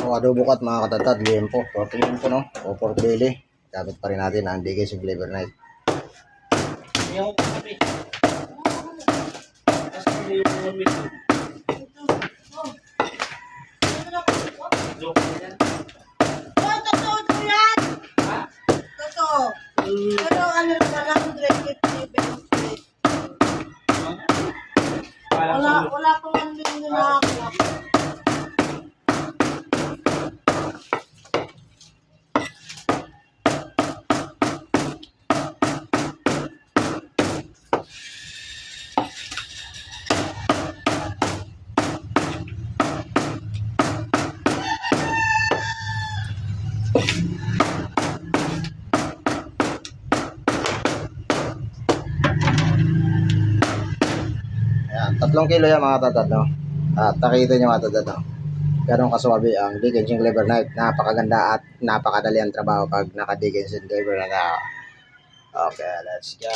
O adobo cut mga katatad, liempo, pork liempo no, o pork belly. Gamit pa rin natin ang Dickensian Flavor Knife. Yung kape. Kasi yung medyo. Joke yan. Totoo ito yan. Ha? Totoo. Pero ano na lang, 150 pesos. Wala ko lang din nakakuha. Ayan, 3 kilo yan mga tatad, no? At nakita nyo mga tatad, no? Ganun kaswabe ang Dickensian Flavor Knife. Napakaganda at napakadali ang trabaho pag naka Dickensian Flavor na. Okay, let's go.